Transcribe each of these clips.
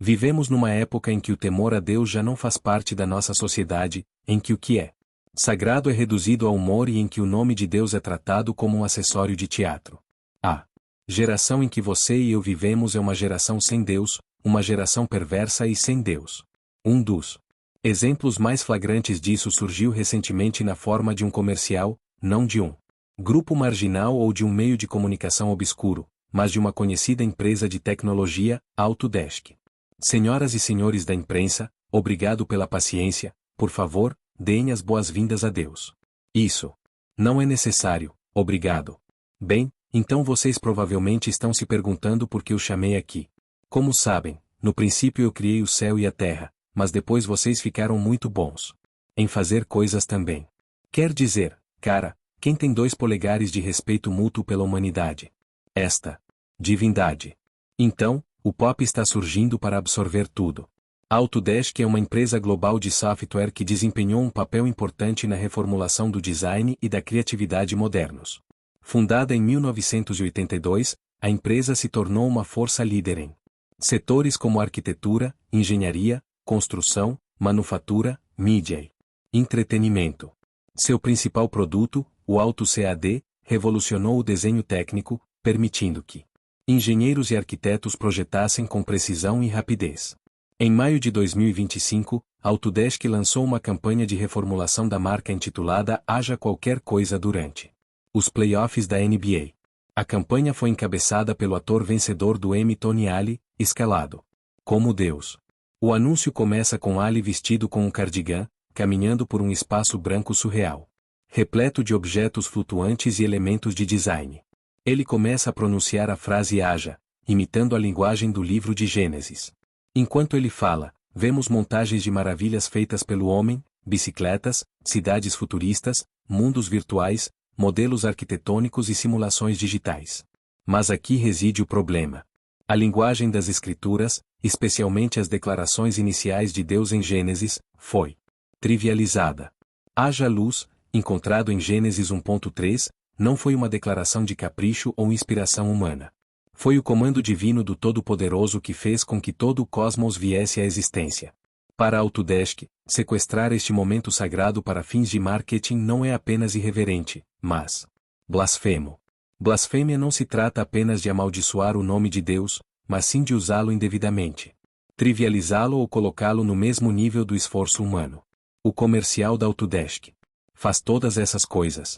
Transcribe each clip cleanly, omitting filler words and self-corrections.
Vivemos numa época em que o temor a Deus já não faz parte da nossa sociedade, em que o que é sagrado é reduzido ao humor e em que o nome de Deus é tratado como um acessório de teatro. A geração em que você e eu vivemos é uma geração sem Deus, uma geração perversa e sem Deus. Um dos exemplos mais flagrantes disso surgiu recentemente na forma de um comercial, não de um grupo marginal ou de um meio de comunicação obscuro, mas de uma conhecida empresa de tecnologia, Autodesk. Senhoras e senhores da imprensa, obrigado pela paciência, por favor, deem as boas-vindas a Deus. Isso não é necessário, obrigado. Bem, então vocês provavelmente estão se perguntando por que eu chamei aqui. Como sabem, no princípio eu criei o céu e a terra, mas depois vocês ficaram muito bons em fazer coisas também. Quer dizer, cara, quem tem 2 polegares de respeito mútuo pela humanidade? Esta divindade. Então, o pop está surgindo para absorver tudo. A Autodesk é uma empresa global de software que desempenhou um papel importante na reformulação do design e da criatividade modernos. Fundada em 1982, a empresa se tornou uma força líder em setores como arquitetura, engenharia, construção, manufatura, mídia e entretenimento. Seu principal produto, o AutoCAD, revolucionou o desenho técnico, permitindo que engenheiros e arquitetos projetassem com precisão e rapidez. Em maio de 2025, a Autodesk lançou uma campanha de reformulação da marca intitulada Haja Qualquer Coisa durante os playoffs da NBA. A campanha foi encabeçada pelo ator vencedor do Emmy Tony Ali, escalado como Deus. O anúncio começa com Ali vestido com um cardigan, caminhando por um espaço branco surreal, repleto de objetos flutuantes e elementos de design. Ele começa a pronunciar a frase haja, imitando a linguagem do livro de Gênesis. Enquanto ele fala, vemos montagens de maravilhas feitas pelo homem, bicicletas, cidades futuristas, mundos virtuais, modelos arquitetônicos e simulações digitais. Mas aqui reside o problema. A linguagem das Escrituras, especialmente as declarações iniciais de Deus em Gênesis, foi trivializada. Haja luz, encontrado em Gênesis 1.3, não foi uma declaração de capricho ou inspiração humana. Foi o comando divino do Todo-Poderoso que fez com que todo o cosmos viesse à existência. Para a Autodesk, sequestrar este momento sagrado para fins de marketing não é apenas irreverente, mas blasfemo. Blasfêmia não se trata apenas de amaldiçoar o nome de Deus, mas sim de usá-lo indevidamente. Trivializá-lo ou colocá-lo no mesmo nível do esforço humano. O comercial da Autodesk faz todas essas coisas.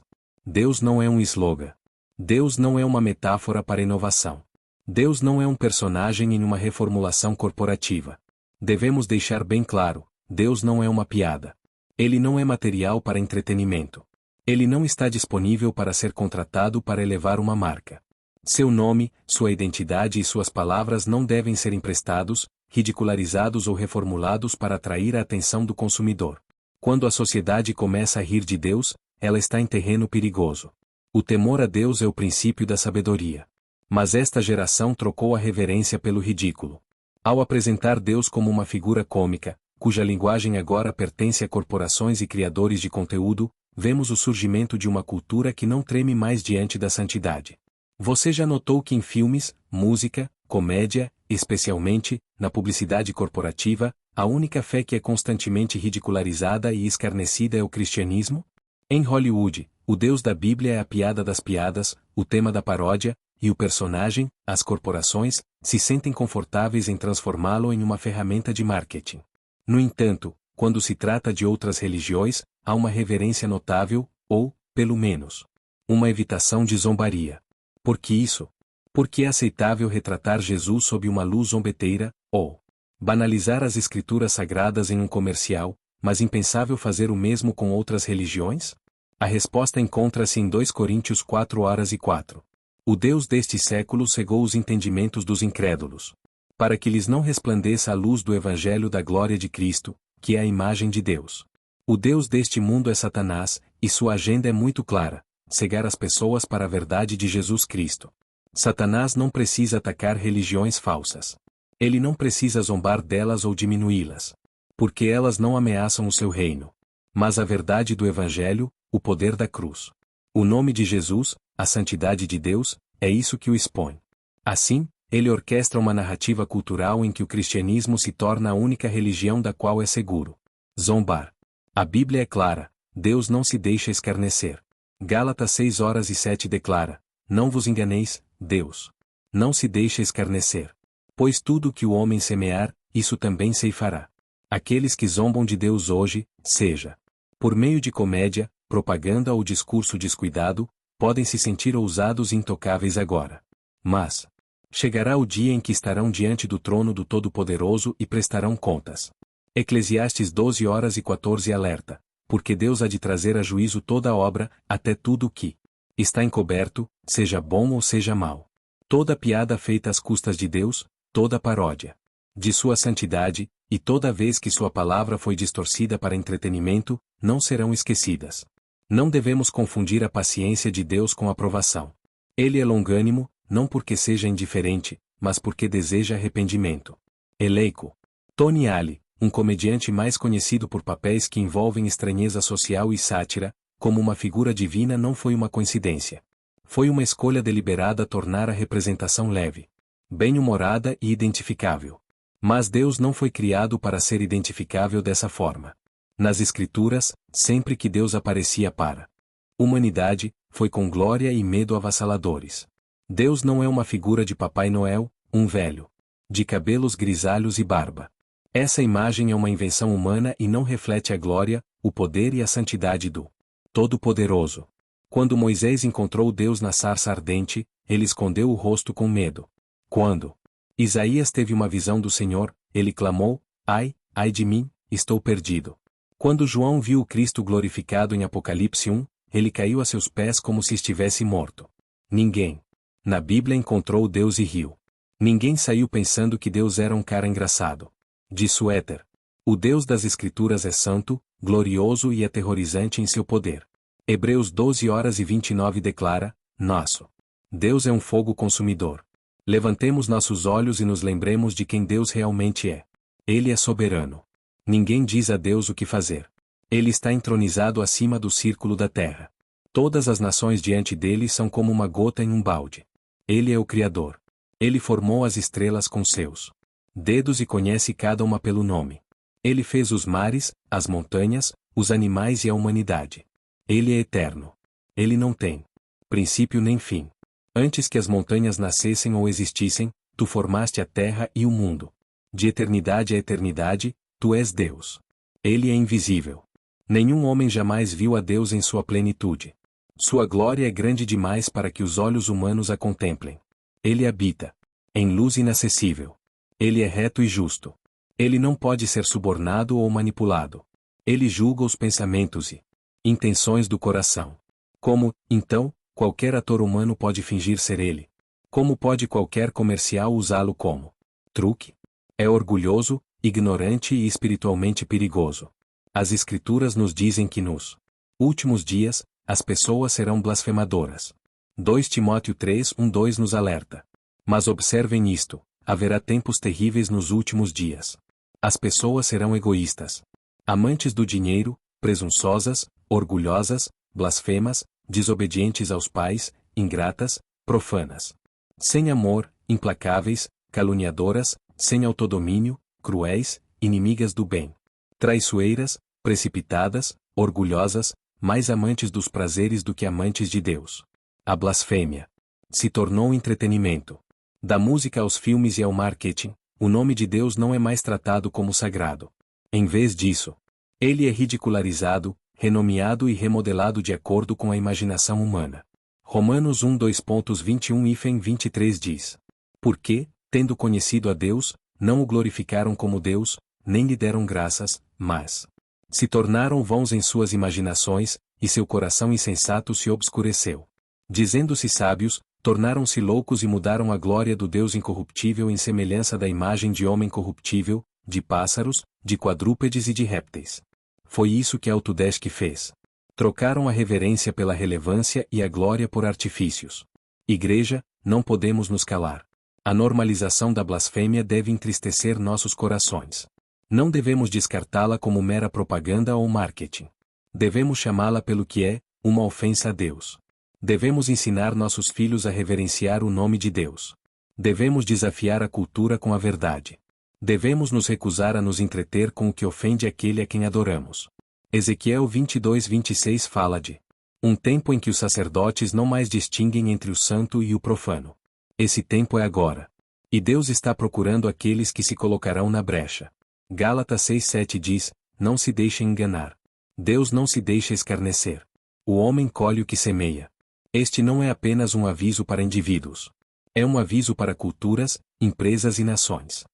Deus não é um slogan. Deus não é uma metáfora para inovação. Deus não é um personagem em uma reformulação corporativa. Devemos deixar bem claro, Deus não é uma piada. Ele não é material para entretenimento. Ele não está disponível para ser contratado para elevar uma marca. Seu nome, sua identidade e suas palavras não devem ser emprestados, ridicularizados ou reformulados para atrair a atenção do consumidor. Quando a sociedade começa a rir de Deus, ela está em terreno perigoso. O temor a Deus é o princípio da sabedoria. Mas esta geração trocou a reverência pelo ridículo. Ao apresentar Deus como uma figura cômica, cuja linguagem agora pertence a corporações e criadores de conteúdo, vemos o surgimento de uma cultura que não treme mais diante da santidade. Você já notou que em filmes, música, comédia, especialmente, na publicidade corporativa, a única fé que é constantemente ridicularizada e escarnecida é o cristianismo? Em Hollywood, o Deus da Bíblia é a piada das piadas, o tema da paródia, e o personagem, as corporações, se sentem confortáveis em transformá-lo em uma ferramenta de marketing. No entanto, quando se trata de outras religiões, há uma reverência notável, ou, pelo menos, uma evitação de zombaria. Por que isso? Porque é aceitável retratar Jesus sob uma luz zombeteira, ou banalizar as escrituras sagradas em um comercial, mas impensável fazer o mesmo com outras religiões? A resposta encontra-se em 2 Coríntios 4:4. O Deus deste século cegou os entendimentos dos incrédulos, para que lhes não resplandeça a luz do Evangelho da glória de Cristo, que é a imagem de Deus. O Deus deste mundo é Satanás, e sua agenda é muito clara: cegar as pessoas para a verdade de Jesus Cristo. Satanás não precisa atacar religiões falsas. Ele não precisa zombar delas ou diminuí-las, porque elas não ameaçam o seu reino. Mas a verdade do Evangelho, o poder da cruz, o nome de Jesus, a santidade de Deus, é isso que o expõe. Assim, Ele orquestra uma narrativa cultural em que o cristianismo se torna a única religião da qual é seguro zombar. A Bíblia é clara, Deus não se deixa escarnecer. Gálatas 6:7 declara: não vos enganeis, Deus não se deixa escarnecer. Pois tudo o que o homem semear, isso também ceifará. Aqueles que zombam de Deus hoje, seja por meio de comédia, propaganda ou discurso descuidado, podem se sentir ousados e intocáveis agora. Mas chegará o dia em que estarão diante do trono do Todo-Poderoso e prestarão contas. Eclesiastes 12:14 alerta: porque Deus há de trazer a juízo toda a obra, até tudo o que está encoberto, seja bom ou seja mau. Toda piada feita às custas de Deus, toda paródia de sua santidade, e toda vez que sua palavra foi distorcida para entretenimento, não serão esquecidas. Não devemos confundir a paciência de Deus com a aprovação. Ele é longânimo, não porque seja indiferente, mas porque deseja arrependimento. Eleico. Tony Ali, um comediante mais conhecido por papéis que envolvem estranheza social e sátira, como uma figura divina, não foi uma coincidência. Foi uma escolha deliberada tornar a representação leve, bem-humorada e identificável. Mas Deus não foi criado para ser identificável dessa forma. Nas Escrituras, sempre que Deus aparecia para a humanidade, foi com glória e medo avassaladores. Deus não é uma figura de Papai Noel, um velho de cabelos grisalhos e barba. Essa imagem é uma invenção humana e não reflete a glória, o poder e a santidade do Todo-Poderoso. Quando Moisés encontrou Deus na sarça ardente, ele escondeu o rosto com medo. Quando Isaías teve uma visão do Senhor, ele clamou: ai, ai de mim, estou perdido. Quando João viu o Cristo glorificado em Apocalipse 1, ele caiu a seus pés como se estivesse morto. Ninguém na Bíblia encontrou Deus e riu. Ninguém saiu pensando que Deus era um cara engraçado. De suéter. O Deus das Escrituras é santo, glorioso e aterrorizante em seu poder. Hebreus 12:29 declara: nosso Deus é um fogo consumidor. Levantemos nossos olhos e nos lembremos de quem Deus realmente é. Ele é soberano. Ninguém diz a Deus o que fazer. Ele está entronizado acima do círculo da terra. Todas as nações diante dele são como uma gota em um balde. Ele é o Criador. Ele formou as estrelas com seus dedos e conhece cada uma pelo nome. Ele fez os mares, as montanhas, os animais e a humanidade. Ele é eterno. Ele não tem princípio nem fim. Antes que as montanhas nascessem ou existissem, tu formaste a terra e o mundo. De eternidade a eternidade, tu és Deus. Ele é invisível. Nenhum homem jamais viu a Deus em sua plenitude. Sua glória é grande demais para que os olhos humanos a contemplem. Ele habita em luz inacessível. Ele é reto e justo. Ele não pode ser subornado ou manipulado. Ele julga os pensamentos e intenções do coração. Como, então, qualquer ator humano pode fingir ser ele? Como pode qualquer comercial usá-lo como truque? É orgulhoso, ignorante e espiritualmente perigoso. As Escrituras nos dizem que nos últimos dias, as pessoas serão blasfemadoras. 2 Timóteo 3:1-2 nos alerta. Mas observem isto: haverá tempos terríveis nos últimos dias. As pessoas serão egoístas, amantes do dinheiro, presunçosas, orgulhosas, blasfemas, desobedientes aos pais, ingratas, profanas. Sem amor, implacáveis, caluniadoras, sem autodomínio, cruéis, inimigas do bem. Traiçoeiras, precipitadas, orgulhosas, mais amantes dos prazeres do que amantes de Deus. A blasfêmia se tornou entretenimento. Da música aos filmes e ao marketing, o nome de Deus não é mais tratado como sagrado. Em vez disso, ele é ridicularizado, renomeado e remodelado de acordo com a imaginação humana. Romanos 1:21-23 diz: porque, tendo conhecido a Deus, não o glorificaram como Deus, nem lhe deram graças, mas se tornaram vãos em suas imaginações, e seu coração insensato se obscureceu. Dizendo-se sábios, tornaram-se loucos e mudaram a glória do Deus incorruptível em semelhança da imagem de homem corruptível, de pássaros, de quadrúpedes e de répteis. Foi isso que Autodesk fez. Trocaram a reverência pela relevância e a glória por artifícios. Igreja, não podemos nos calar. A normalização da blasfêmia deve entristecer nossos corações. Não devemos descartá-la como mera propaganda ou marketing. Devemos chamá-la pelo que é, uma ofensa a Deus. Devemos ensinar nossos filhos a reverenciar o nome de Deus. Devemos desafiar a cultura com a verdade. Devemos nos recusar a nos entreter com o que ofende aquele a quem adoramos. Ezequiel 22:26 fala de um tempo em que os sacerdotes não mais distinguem entre o santo e o profano. Esse tempo é agora. E Deus está procurando aqueles que se colocarão na brecha. Gálatas 6:7 diz, não se deixem enganar. Deus não se deixa escarnecer. O homem colhe o que semeia. Este não é apenas um aviso para indivíduos. É um aviso para culturas, empresas e nações.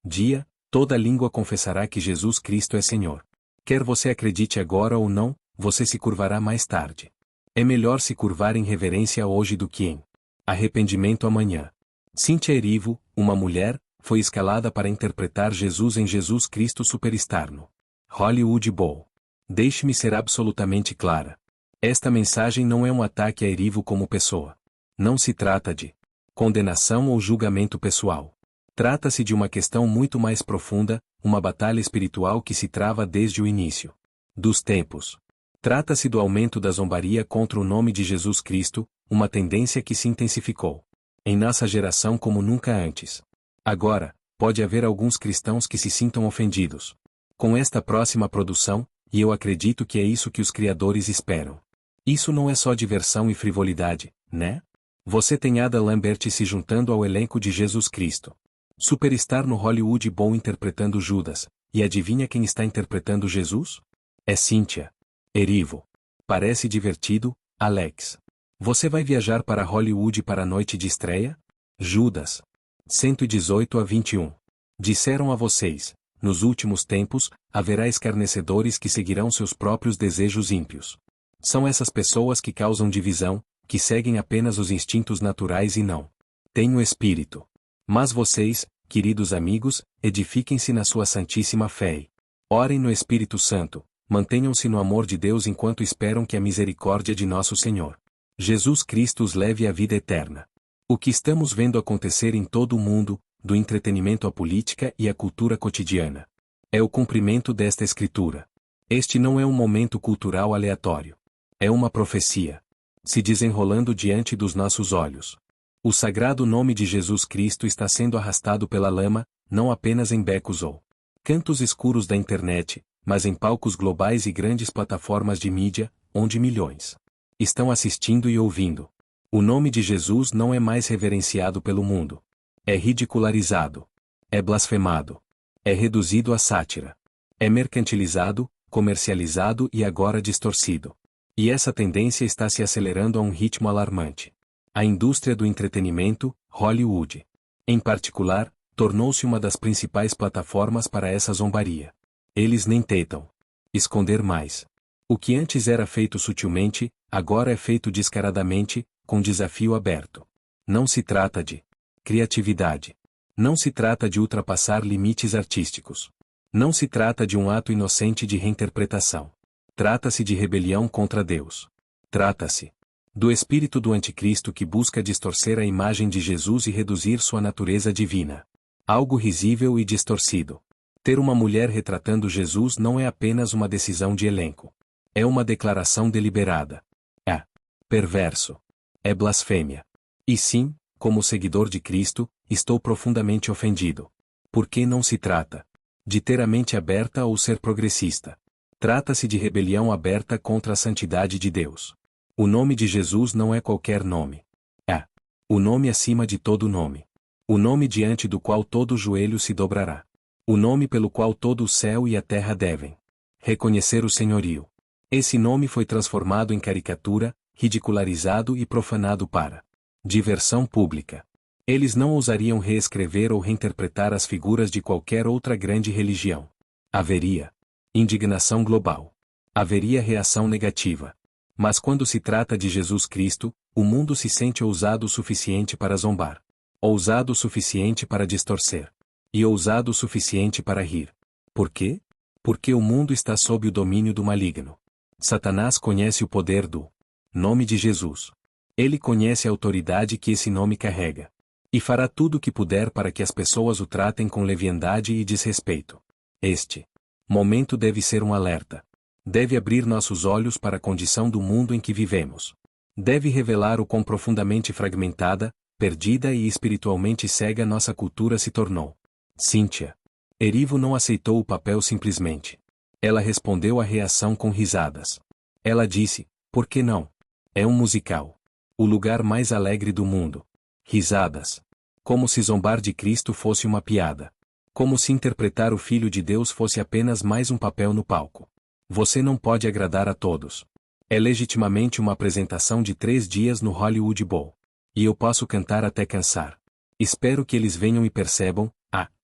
Dia, toda língua confessará que Jesus Cristo é Senhor. Quer você acredite agora ou não, você se curvará mais tarde. É melhor se curvar em reverência hoje do que em arrependimento amanhã. Cynthia Erivo, uma mulher, foi escalada para interpretar Jesus em Jesus Cristo Superstar no Hollywood Bowl. Deixe-me ser absolutamente clara. Esta mensagem não é um ataque a Erivo como pessoa. Não se trata de condenação ou julgamento pessoal. Trata-se de uma questão muito mais profunda, uma batalha espiritual que se trava desde o início dos tempos. Trata-se do aumento da zombaria contra o nome de Jesus Cristo, uma tendência que se intensificou em nossa geração como nunca antes. Agora, pode haver alguns cristãos que se sintam ofendidos com esta próxima produção, e eu acredito que é isso que os criadores esperam. Isso não é só diversão e frivolidade, né? Você tem Ada Lambert se juntando ao elenco de Jesus Cristo Superstar no Hollywood Bowl interpretando Judas, e adivinha quem está interpretando Jesus? É Cynthia Erivo. Parece divertido, Alex. Você vai viajar para Hollywood para a noite de estreia? Judas 118-21. Disseram a vocês, nos últimos tempos, haverá escarnecedores que seguirão seus próprios desejos ímpios. São essas pessoas que causam divisão, que seguem apenas os instintos naturais e não têm o Espírito. Mas vocês, queridos amigos, edifiquem-se na sua santíssima fé e orem no Espírito Santo, mantenham-se no amor de Deus enquanto esperam que a misericórdia de nosso Senhor Jesus Cristo os leve à vida eterna. O que estamos vendo acontecer em todo o mundo, do entretenimento à política e à cultura cotidiana, é o cumprimento desta Escritura. Este não é um momento cultural aleatório. É uma profecia se desenrolando diante dos nossos olhos. O sagrado nome de Jesus Cristo está sendo arrastado pela lama, não apenas em becos ou cantos escuros da internet, mas em palcos globais e grandes plataformas de mídia, onde milhões estão assistindo e ouvindo. O nome de Jesus não é mais reverenciado pelo mundo. É ridicularizado. É blasfemado. É reduzido à sátira. É mercantilizado, comercializado e agora distorcido. E essa tendência está se acelerando a um ritmo alarmante. A indústria do entretenimento, Hollywood, em particular, tornou-se uma das principais plataformas para essa zombaria. Eles nem tentam esconder mais. O que antes era feito sutilmente, agora é feito descaradamente, com desafio aberto. Não se trata de criatividade. Não se trata de ultrapassar limites artísticos. Não se trata de um ato inocente de reinterpretação. Trata-se de rebelião contra Deus. Trata-se do espírito do anticristo que busca distorcer a imagem de Jesus e reduzir sua natureza divina. Algo risível e distorcido. Ter uma mulher retratando Jesus não é apenas uma decisão de elenco. É uma declaração deliberada. É perverso. É blasfêmia. E sim, como seguidor de Cristo, estou profundamente ofendido. Porque não se trata de ter a mente aberta ou ser progressista. Trata-se de rebelião aberta contra a santidade de Deus. O nome de Jesus não é qualquer nome. É o nome acima de todo nome. O nome diante do qual todo joelho se dobrará. O nome pelo qual todo o céu e a terra devem reconhecer o senhorio. Esse nome foi transformado em caricatura, ridicularizado e profanado para diversão pública. Eles não ousariam reescrever ou reinterpretar as figuras de qualquer outra grande religião. Haveria indignação global. Haveria reação negativa. Mas quando se trata de Jesus Cristo, o mundo se sente ousado o suficiente para zombar. Ousado o suficiente para distorcer. E ousado o suficiente para rir. Por quê? Porque o mundo está sob o domínio do maligno. Satanás conhece o poder do nome de Jesus. Ele conhece a autoridade que esse nome carrega. E fará tudo o que puder para que as pessoas o tratem com leviandade e desrespeito. Este momento deve ser um alerta. Deve abrir nossos olhos para a condição do mundo em que vivemos. Deve revelar o quão profundamente fragmentada, perdida e espiritualmente cega nossa cultura se tornou. Cíntia. Erivo não aceitou o papel simplesmente. Ela respondeu à reação com risadas. Ela disse, por que não? É um musical. O lugar mais alegre do mundo. Risadas. Como se zombar de Cristo fosse uma piada. Como se interpretar o Filho de Deus fosse apenas mais um papel no palco. Você não pode agradar a todos. É legitimamente uma apresentação de 3 dias no Hollywood Bowl. E eu posso cantar até cansar. Espero que eles venham e percebam,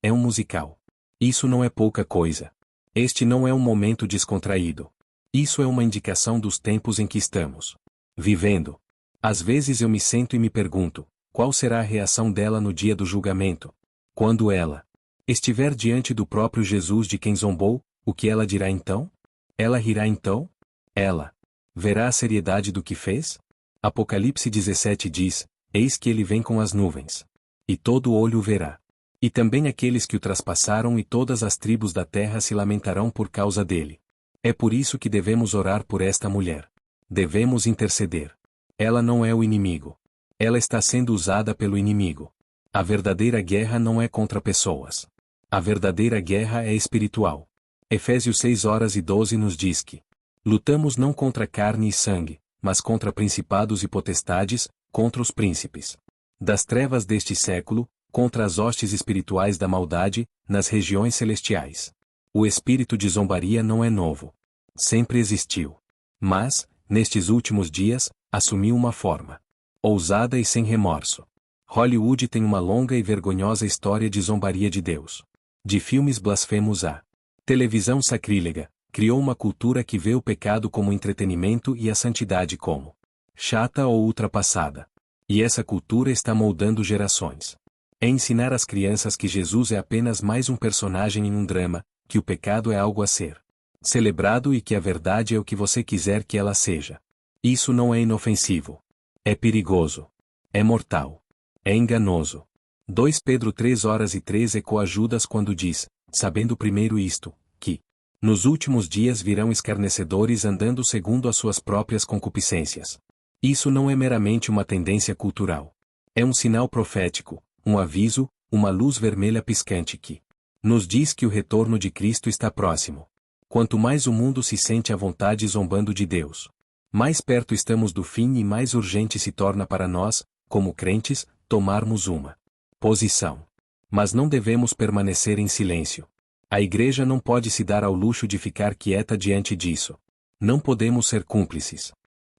é um musical. Isso não é pouca coisa. Este não é um momento descontraído. Isso é uma indicação dos tempos em que estamos vivendo. Às vezes eu me sento e me pergunto, qual será a reação dela no dia do julgamento? Quando ela estiver diante do próprio Jesus de quem zombou, o que ela dirá então? Ela rirá então? Ela verá a seriedade do que fez? Apocalipse 17 diz, eis que ele vem com as nuvens. E todo olho o verá. E também aqueles que o traspassaram e todas as tribos da terra se lamentarão por causa dele. É por isso que devemos orar por esta mulher. Devemos interceder. Ela não é o inimigo. Ela está sendo usada pelo inimigo. A verdadeira guerra não é contra pessoas. A verdadeira guerra é espiritual. Efésios 6:12 nos diz que lutamos não contra carne e sangue, mas contra principados e potestades, contra os príncipes das trevas deste século, contra as hostes espirituais da maldade, nas regiões celestiais. O espírito de zombaria não é novo. Sempre existiu. Mas, nestes últimos dias, assumiu uma forma ousada e sem remorso. Hollywood tem uma longa e vergonhosa história de zombaria de Deus. De filmes blasfemos à televisão sacrílega, criou uma cultura que vê o pecado como entretenimento e a santidade como chata ou ultrapassada. E essa cultura está moldando gerações. É ensinar às crianças que Jesus é apenas mais um personagem em um drama, que o pecado é algo a ser celebrado e que a verdade é o que você quiser que ela seja. Isso não é inofensivo. É perigoso. É mortal. É enganoso. 2 Pedro 3:3 ecoa Judas quando diz, sabendo primeiro isto, que nos últimos dias virão escarnecedores andando segundo as suas próprias concupiscências. Isso não é meramente uma tendência cultural. É um sinal profético, um aviso, uma luz vermelha piscante que nos diz que o retorno de Cristo está próximo. Quanto mais o mundo se sente à vontade zombando de Deus, mais perto estamos do fim e mais urgente se torna para nós, como crentes, tomarmos uma posição. Mas não devemos permanecer em silêncio. A igreja não pode se dar ao luxo de ficar quieta diante disso. Não podemos ser cúmplices.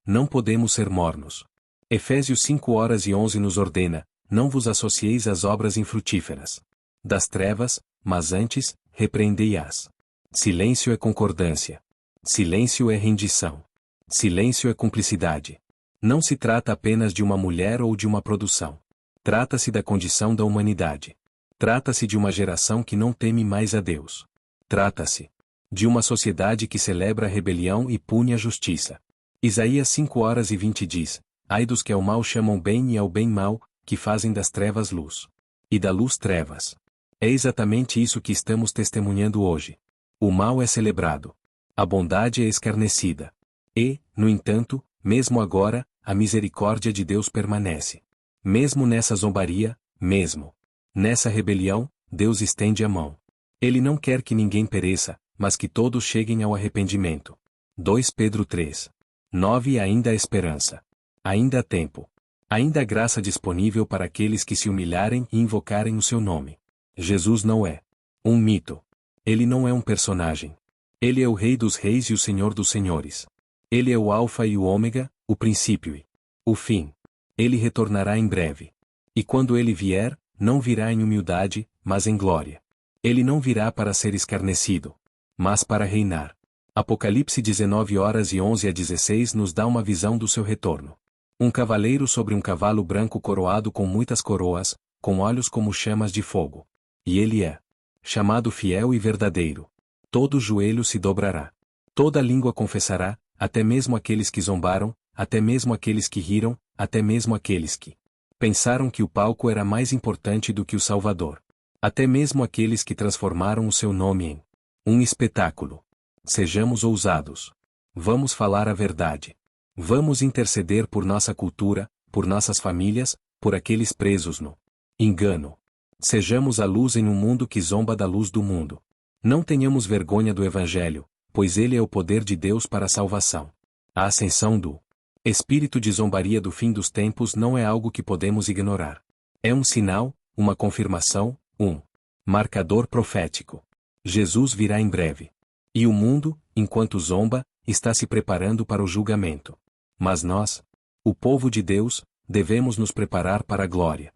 Não podemos ser mornos. Efésios 5:11 nos ordena, não vos associeis às obras infrutíferas das trevas, mas antes, repreendei-as. Silêncio é concordância. Silêncio é rendição. Silêncio é cumplicidade. Não se trata apenas de uma mulher ou de uma produção. Trata-se da condição da humanidade. Trata-se de uma geração que não teme mais a Deus. Trata-se de uma sociedade que celebra a rebelião e pune a justiça. Isaías 5:20 diz, ai dos que ao mal chamam bem e ao bem mal, que fazem das trevas luz. E da luz trevas. É exatamente isso que estamos testemunhando hoje. O mal é celebrado. A bondade é escarnecida. E, no entanto, mesmo agora, a misericórdia de Deus permanece. Mesmo nessa zombaria, mesmo nessa rebelião, Deus estende a mão. Ele não quer que ninguém pereça, mas que todos cheguem ao arrependimento. 2 Pedro 3:9 Ainda há esperança. Ainda há tempo. Ainda há graça disponível para aqueles que se humilharem e invocarem o seu nome. Jesus não é um mito. Ele não é um personagem. Ele é o Rei dos Reis e o Senhor dos Senhores. Ele é o Alfa e o Ômega, o princípio e o fim. Ele retornará em breve. E quando ele vier, não virá em humildade, mas em glória. Ele não virá para ser escarnecido, mas para reinar. Apocalipse 19:11-16 nos dá uma visão do seu retorno. Um cavaleiro sobre um cavalo branco coroado com muitas coroas, com olhos como chamas de fogo. E ele é chamado fiel e verdadeiro. Todo joelho se dobrará. Toda língua confessará, até mesmo aqueles que zombaram, até mesmo aqueles que riram, até mesmo aqueles que pensaram que o palco era mais importante do que o Salvador. Até mesmo aqueles que transformaram o seu nome em um espetáculo. Sejamos ousados. Vamos falar a verdade. Vamos interceder por nossa cultura, por nossas famílias, por aqueles presos no engano. Sejamos a luz em um mundo que zomba da luz do mundo. Não tenhamos vergonha do Evangelho, pois ele é o poder de Deus para a salvação. A ascensão do espírito de zombaria do fim dos tempos não é algo que podemos ignorar. É um sinal, uma confirmação, um marcador profético. Jesus virá em breve. E o mundo, enquanto zomba, está se preparando para o julgamento. Mas nós, o povo de Deus, devemos nos preparar para a glória.